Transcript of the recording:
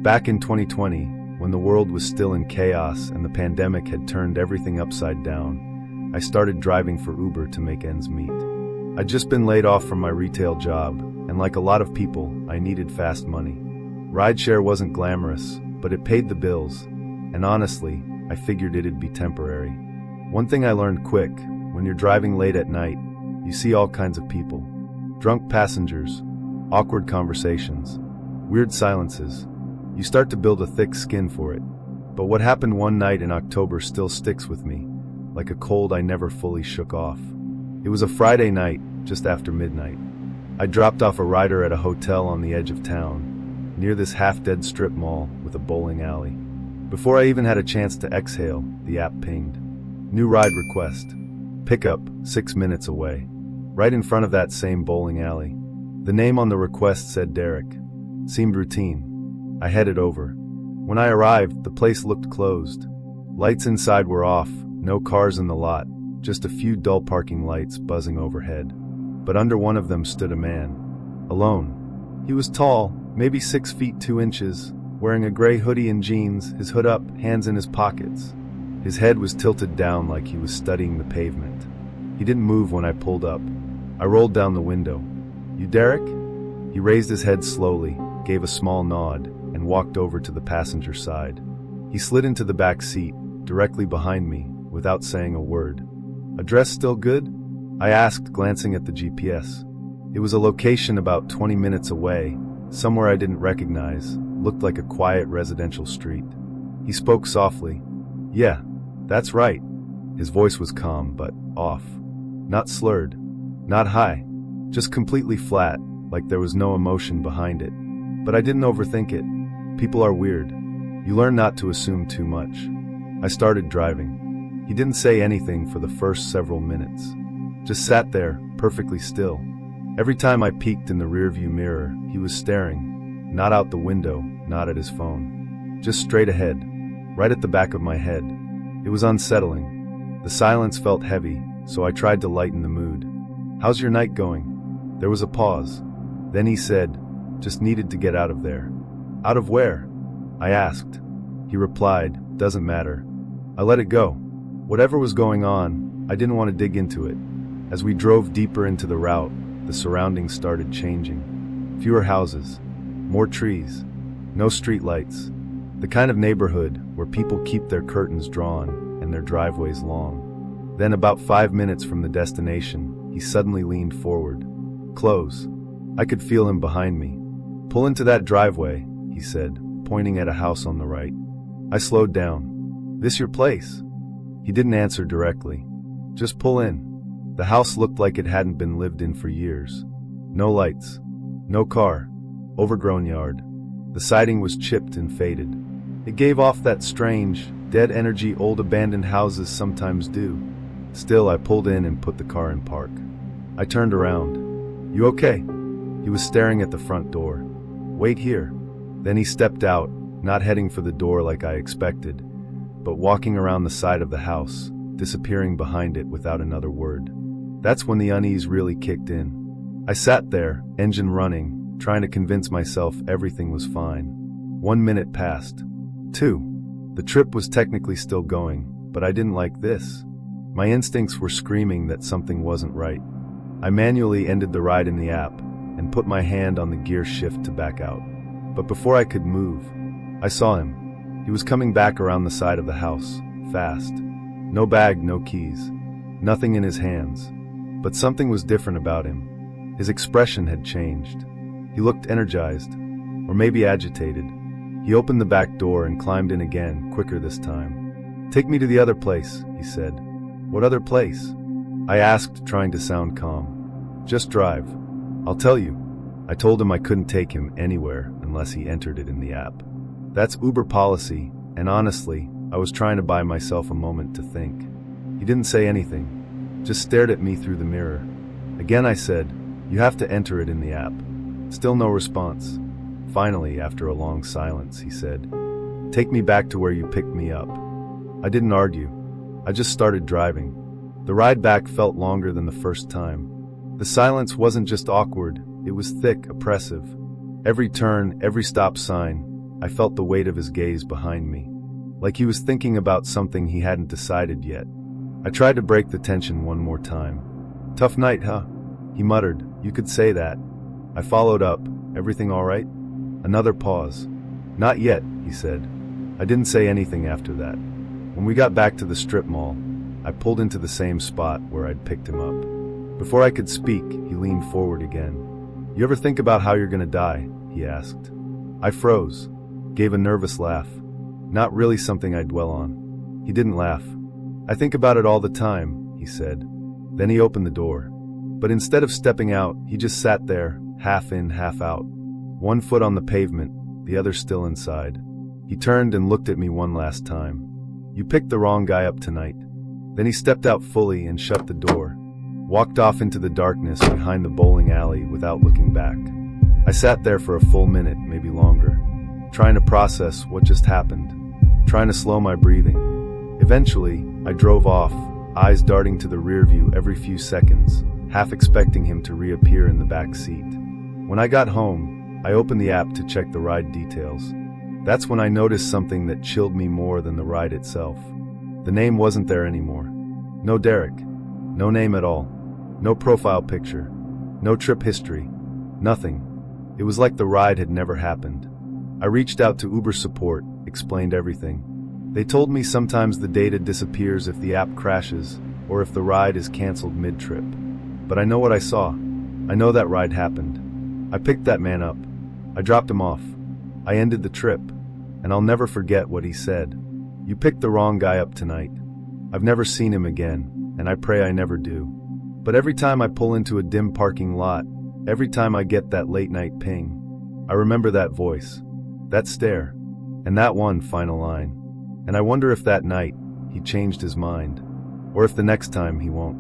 Back in 2020, when the world was still in chaos and the pandemic had turned everything upside down, I started driving for Uber to make ends meet. I'd just been laid off from my retail job, and like a lot of people, I needed fast money. Rideshare wasn't glamorous, but it paid the bills, and honestly, I figured it'd be temporary. One thing I learned quick: when you're driving late at night, you see all kinds of people. Drunk passengers, awkward conversations, weird silences. You start to build a thick skin for it. But what happened one night in October still sticks with me, like a cold I never fully shook off. It was a Friday night, just after midnight. I dropped off a rider at a hotel on the edge of town, near this half-dead strip mall with a bowling alley. Before I even had a chance to exhale, the app pinged. New ride request. Pickup, 6 minutes away. Right in front of that same bowling alley. The name on the request said Derek. Seemed routine. I headed over. When I arrived, the place looked closed. Lights inside were off, no cars in the lot, just a few dull parking lights buzzing overhead. But under one of them stood a man. Alone. He was tall, maybe 6 feet 2 inches, wearing a gray hoodie and jeans, his hood up, hands in his pockets. His head was tilted down like he was studying the pavement. He didn't move when I pulled up. I rolled down the window. "You Derek?" He raised his head slowly, gave a small nod, and walked over to the passenger side. He slid into the back seat, directly behind me, without saying a word. "Address still good?" I asked, glancing at the GPS. It was a location about 20 minutes away, somewhere I didn't recognize, looked like a quiet residential street. He spoke softly. "Yeah, that's right." His voice was calm, but off. Not slurred, not high, just completely flat, like there was no emotion behind it. But I didn't overthink it. People are weird. You learn not to assume too much. I started driving. He didn't say anything for the first several minutes. Just sat there, perfectly still. Every time I peeked in the rearview mirror, he was staring. Not out the window, not at his phone. Just straight ahead, right at the back of my head. It was unsettling. The silence felt heavy, so I tried to lighten the mood. "How's your night going?" There was a pause. Then he said, "Just needed to get out of there." "Out of where?" I asked. He replied, "Doesn't matter." I let it go. Whatever was going on, I didn't want to dig into it. As we drove deeper into the route, the surroundings started changing. Fewer houses, more trees, no streetlights. The kind of neighborhood where people keep their curtains drawn and their driveways long. Then about 5 minutes from the destination, he suddenly leaned forward. "Close." I could feel him behind me. "Pull into that driveway," he said, pointing at a house on the right. I slowed down. "This your place?" He didn't answer directly. "Just pull in." The house looked like it hadn't been lived in for years. No lights, no car, overgrown yard. The siding was chipped and faded. It gave off that strange, dead energy old abandoned houses sometimes do. Still, I pulled in and put the car in park. I turned around. "You okay?" He was staring at the front door. "Wait here." Then he stepped out, not heading for the door like I expected, but walking around the side of the house, disappearing behind it without another word. That's when the unease really kicked in. I sat there, engine running, trying to convince myself everything was fine. 1 minute passed. 2. The trip was technically still going, but I didn't like this. My instincts were screaming that something wasn't right. I manually ended the ride in the app and put my hand on the gear shift to back out. But before I could move, I saw him. He was coming back around the side of the house, fast. No bag, no keys, nothing in his hands. But something was different about him. His expression had changed. He looked energized, or maybe agitated. He opened the back door and climbed in again, quicker this time. "Take me to the other place," he said. "What other place?" I asked, trying to sound calm. "Just drive. I'll tell you." I told him I couldn't take him anywhere unless he entered it in the app. That's Uber policy, and honestly, I was trying to buy myself a moment to think. He didn't say anything, just stared at me through the mirror. Again I said, "You have to enter it in the app." Still no response. Finally, after a long silence, he said, "Take me back to where you picked me up." I didn't argue. I just started driving. The ride back felt longer than the first time. The silence wasn't just awkward, it was thick, oppressive. Every turn, every stop sign, I felt the weight of his gaze behind me, like he was thinking about something he hadn't decided yet. I tried to break the tension one more time. "Tough night, huh?" he muttered. "You could say that." I followed up. "Everything all right?" Another pause. "Not yet," he said. I didn't say anything after that. When we got back to the strip mall, I pulled into the same spot where I'd picked him up. Before I could speak, he leaned forward again. "You ever think about how you're gonna die?" he asked. I froze, gave a nervous laugh. "Not really something I dwell on." He didn't laugh. "I think about it all the time," he said. Then he opened the door. But instead of stepping out, he just sat there, half in, half out. One foot on the pavement, the other still inside. He turned and looked at me one last time. "You picked the wrong guy up tonight." Then he stepped out fully and shut the door, walked off into the darkness behind the bowling alley without looking back. I sat there for a full minute, maybe longer, trying to process what just happened, trying to slow my breathing. Eventually, I drove off, eyes darting to the rear view every few seconds, half expecting him to reappear in the back seat. When I got home, I opened the app to check the ride details. That's when I noticed something that chilled me more than the ride itself. The name wasn't there anymore. No Derek. No name at all. No profile picture. No trip history. Nothing. It was like the ride had never happened. I reached out to Uber support, explained everything. They told me sometimes the data disappears if the app crashes, or if the ride is canceled mid-trip. But I know what I saw. I know that ride happened. I picked that man up. I dropped him off. I ended the trip. And I'll never forget what he said. "You picked the wrong guy up tonight." I've never seen him again, and I pray I never do. But every time I pull into a dim parking lot, every time I get that late-night ping, I remember that voice, that stare, and that one final line. And I wonder if that night, he changed his mind, or if the next time he won't.